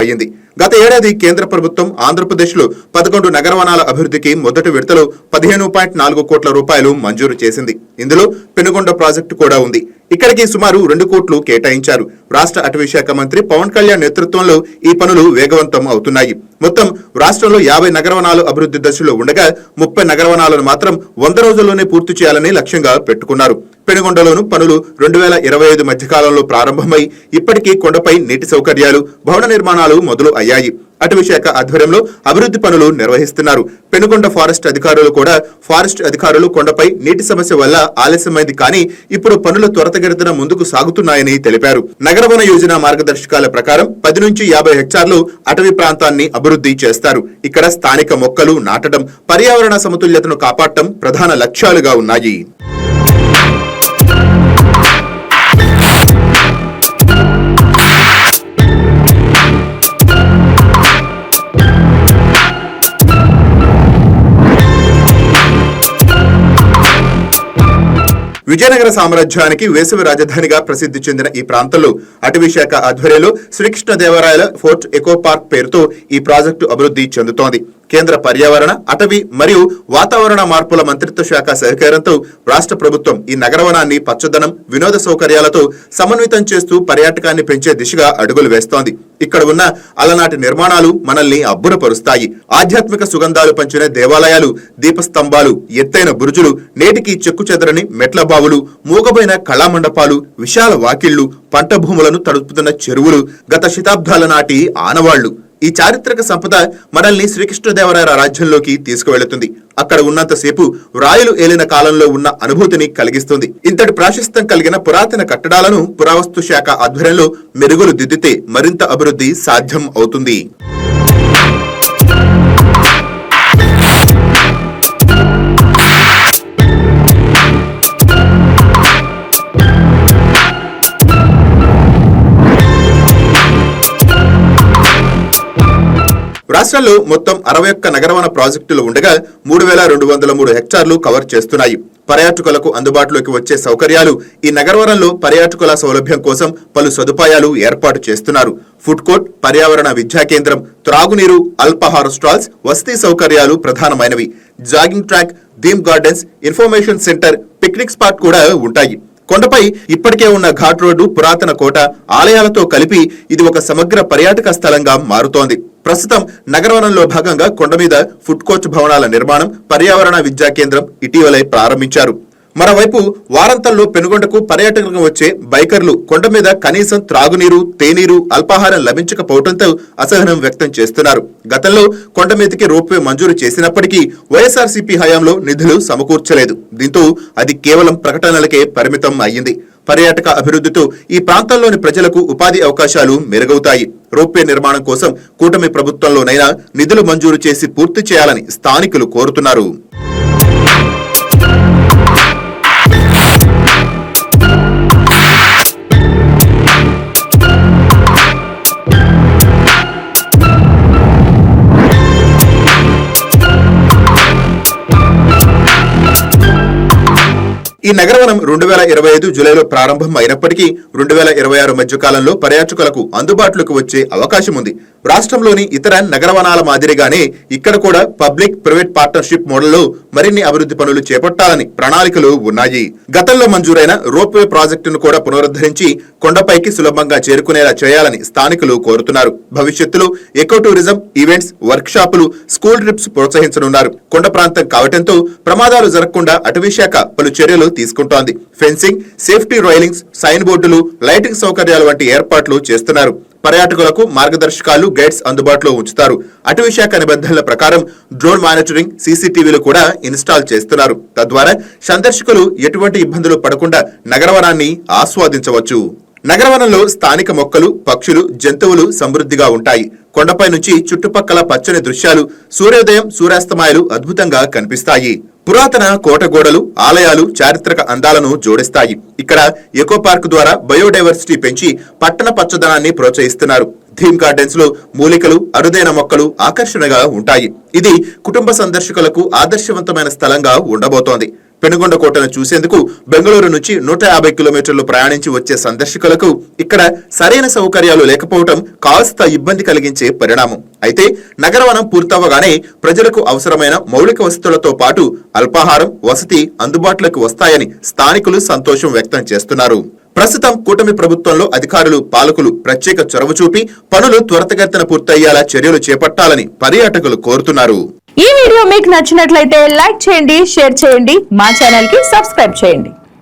అయ్యింది. గత ఏడాది కేంద్ర ప్రభుత్వం ఆంధ్రప్రదేశ్లో 11 నగరవనాల అభివృద్ధికి మొదటి విడతలో 15.4 కోట్ల రూపాయలు మంజూరు చేసింది. ఇందులో పెనుగొండ ప్రాజెక్టు కూడా ఉంది. ఇక్కడికి సుమారు 2 కోట్లు కేటాయించారు. రాష్ట్ర అటవీ శాఖ మంత్రి పవన్ కళ్యాణ్ నేతృత్వంలో ఈ పనులు వేగవంతం అవుతున్నాయి. మొత్తం రాష్ట్రంలో 50 నగరవనాలు అభివృద్ధి దశలో ఉండగా 30 నగరవనాలను మాత్రం 100 రోజుల్లోనే పూర్తి చేయాలని లక్ష్యంగా పెట్టుకున్నారు. పెనుగొండలోను పనులు 2025 మధ్యకాలంలో ప్రారంభమై ఇప్పటికీ కొండపై నీటి సౌకర్యాలు, భవన నిర్మాణాలు మొదలు అయ్యాయి. అటవీ శాఖ ఆధ్వర్యంలో అభివృద్ధి పనులు నిర్వహిస్తున్నారు. పెనుగొండ ఫారెస్ట్ అధికారులు కూడా ఫారెస్ట్ అధికారులు కొండపై నీటి సమస్య వల్ల ఆలస్యమైంది, కానీ ఇప్పుడు పనులు త్వరితగతిన ముందుకు సాగుతున్నాయని తెలిపారు. నగరవన యోజన మార్గదర్శకాల ప్రకారం 10 నుంచి 50 హెక్టార్లు అటవీ ప్రాంతాన్ని అభివృద్ధి చేస్తారు. ఇక్కడ స్థానిక మొక్కలు నాటడం, పర్యావరణ సమతుల్యతను కాపాడటం ప్రధాన లక్ష్యాలుగా ఉన్నాయి. విజయనగర సామ్రాజ్యానికి వేసవి రాజధానిగా ప్రసిద్ధి చెందిన ఈ ప్రాంతంలో అటవీ శాఖ ఆధ్వర్యంలో శ్రీకృష్ణదేవరాయల ఫోర్ట్ ఎకో పార్క్ పేరుతో ఈ ప్రాజెక్టు అభివృద్ధి చెందుతోంది. కేంద్ర పర్యావరణ, అటవీ మరియు వాతావరణ మార్పుల మంత్రిత్వ శాఖ సహకారంతో రాష్ట్ర ప్రభుత్వం ఈ నగరవనాన్ని పచ్చదనం, వినోద సౌకర్యాలతో సమన్వితం చేస్తూ పర్యాటకాన్ని పెంచే దిశగా అడుగులు వేస్తోంది. ఇక్కడ ఉన్న అలనాటి నిర్మాణాలు మనల్ని అబ్బురపరుస్తాయి. ఆధ్యాత్మిక సుగంధాలు పంచిన దేవాలయాలు, దీపస్తంభాలు, ఎత్తైన బురుజులు, నేటికి చెక్కు చెదరని మెట్ల బావులు, మూగబోయిన కళామండపాలు, విశాల వాకిళ్లు, పంట భూములను తడుపుతున్న చెరువులు, గత శతాబ్దాల నాటి ఆనవాళ్లు. ఈ చారిత్రక సంపద మనల్ని శ్రీకృష్ణదేవరాయల రాజ్యంలోకి తీసుకువెళుతుంది. అక్కడ ఉన్నంతసేపు రాయలు ఏలిన కాలంలో ఉన్న అనుభూతిని కలిగిస్తుంది. ఇంతటి ప్రాశస్త్యం కలిగిన పురాతన కట్టడాలను పురావస్తు శాఖ ఆధ్వర్యంలో మెరుగులు దిద్దితే మరింత అభివృద్ధి సాధ్యం అవుతుంది. రాష్ట్రంలో మొత్తం 61 నగరవన ప్రాజెక్టులు ఉండగా 3203 హెక్టార్లు కవర్ చేస్తున్నాయి. పర్యాటకులకు అందుబాటులోకి వచ్చే సౌకర్యాలు ఈ నగరవనంలో పర్యాటకుల సౌలభ్యం కోసం పలు సదుపాయాలు ఏర్పాటు చేస్తున్నారు. ఫుడ్ కోర్ట్, పర్యావరణ విద్యా కేంద్రం, త్రాగునీరు, అల్పాహార స్టాల్స్, వసతి సౌకర్యాలు ప్రధానమైనవి. Jogging track, theme gardens, information centre, picnic spot కూడా ఉంటాయి. కొండపై ఇప్పటికే ఉన్న ఘాట్ రోడ్డు, పురాతన కోట, ఆలయాలతో కలిపి ఇది ఒక సమగ్ర పర్యాటక స్థలంగా మారుతోంది. ప్రస్తుతం నగరవనంలో భాగంగా కొండ మీద ఫుడ్ కోర్ట్ భవనాల నిర్మాణం, పర్యావరణ విద్యా కేంద్రం ఇటీవలే ప్రారంభించారు. మరోవైపు వారాంతంలో పెనుగొండకు పర్యాటకులకు వచ్చే బైకర్లు కొండ మీద కనీసం త్రాగునీరు, తేనీరు, అల్పాహారం లభించకపోవడంతో అసహనం వ్యక్తం చేస్తున్నారు. గతంలో కొండ మీదకి రోప్వే మంజూరు చేసినప్పటికీ వైఎస్ఆర్సీపీ హయాంలో నిధులు సమకూర్చలేదు. దీంతో అది కేవలం ప్రకటనలకే పరిమితం అయ్యింది. పర్యాటక అభివృద్ధితో ఈ ప్రాంతంలోని ప్రజలకు ఉపాధి అవకాశాలు మెరుగవుతాయి. రోప్వే నిర్మాణం కోసం కూటమి ప్రభుత్వంలోనైనా నిధులు మంజూరు చేసి పూర్తి చేయాలని స్థానికులు కోరుతున్నారు. ఈ నగరవనం 2025 జూలైలో ప్రారంభం అయినప్పటికీ 2026 మధ్యకాలంలో పర్యాటకులకు అందుబాటులోకి వచ్చే అవకాశం ఉంది. రాష్ట్రంలోని ఇతర నగరవనాల మాదిరిగానే ఇక్కడ కూడా పబ్లిక్ ప్రైవేట్ పార్ట్నర్షిప్ మోడల్లో మరిన్ని అభివృద్ధి పనులు చేపట్టాలని ప్రణాళికలు ఉన్నాయి. గతంలో మంజూరైన రోప్వే ప్రాజెక్టును కూడా పునరుద్ధరించి కొండపైకి సులభంగా చేరుకునేలా చేయాలని స్థానికులు కోరుతున్నారు. భవిష్యత్తులో ఎకో టూరిజం, ఈవెంట్స్, వర్క్ షాపులు, స్కూల్ ట్రిప్స్ ప్రోత్సహించనున్నారు. కొండ ప్రాంతం కావటంతో ప్రమాదాలు జరగకుండా అటవీ శాఖ పలు చర్యలు తీసుకుంటోంది. ఫెన్సింగ్, సేఫ్టీ రైలింగ్స్, సైన్ బోర్డులు, లైటింగ్ సౌకర్యాలు వంటి ఏర్పాట్లు చేస్తున్నారు. పర్యాటకులకు మార్గదర్శకాలు, గైడ్స్ అందుబాటులో ఉంచుతారు. అటవీ శాఖ నిబంధనల ప్రకారం డ్రోన్ మానిటరింగ్, సీసీటీవీలు కూడా ఇన్స్టాల్ చేస్తున్నారు. తద్వారా సందర్శకులు ఎటువంటి ఇబ్బందులు పడకుండా నగరవనాన్ని ఆస్వాదించవచ్చు. నగరవనంలో స్థానిక మొక్కలు, పక్షులు, జంతువులు సమృద్ధిగా ఉంటాయి. కొండపై నుంచి చుట్టుపక్కల పచ్చని దృశ్యాలు, సూర్యోదయం, సూర్యాస్తమాయాలు అద్భుతంగా కనిపిస్తాయి. పురాతన కోటగోడలు, ఆలయాలు చారిత్రక అందాలను జోడిస్తాయి. ఇక్కడ ఎకో పార్క్ ద్వారా బయోడైవర్సిటీ పెంచి పట్టణ పచ్చదనాన్ని ప్రోత్సహిస్తున్నారు. థీమ్ గార్డెన్స్ లో మూలికలు, అరుదైన మొక్కలు ఆకర్షణగా ఉంటాయి. ఇది కుటుంబ సందర్శకులకు ఆదర్శవంతమైన స్థలంగా ఉండబోతోంది. పెనుగొండ కోటను చూసేందుకు బెంగళూరు నుంచి 150 కిలోమీటర్లు ప్రయాణించి వచ్చే సందర్శకులకు ఇక్కడ సరైన సౌకర్యాలు లేకపోవడం కాస్త ఇబ్బంది కలిగించే పరిణామం. అయితే నగరవనం పూర్తవగానే ప్రజలకు అవసరమైన మౌలిక వసతులతో పాటు అల్పాహారం, వసతి అందుబాటులోకి వస్తాయని స్థానికులు సంతోషం వ్యక్తం చేస్తున్నారు. ప్రస్తుతం కూటమి ప్రభుత్వంలో అధికారులు, పాలకులు ప్రత్యేక చొరవ చూపి పనులు త్వరితగతిన పూర్తయ్యేలా చర్యలు చేపట్టాలని పర్యాటకులు కోరుతున్నారు. ఈ వీడియో మీకు నచ్చినట్లయితే లైక్ చేయండి, షేర్ చేయండి, మా ఛానల్ కి సబ్స్క్రైబ్ చేయండి.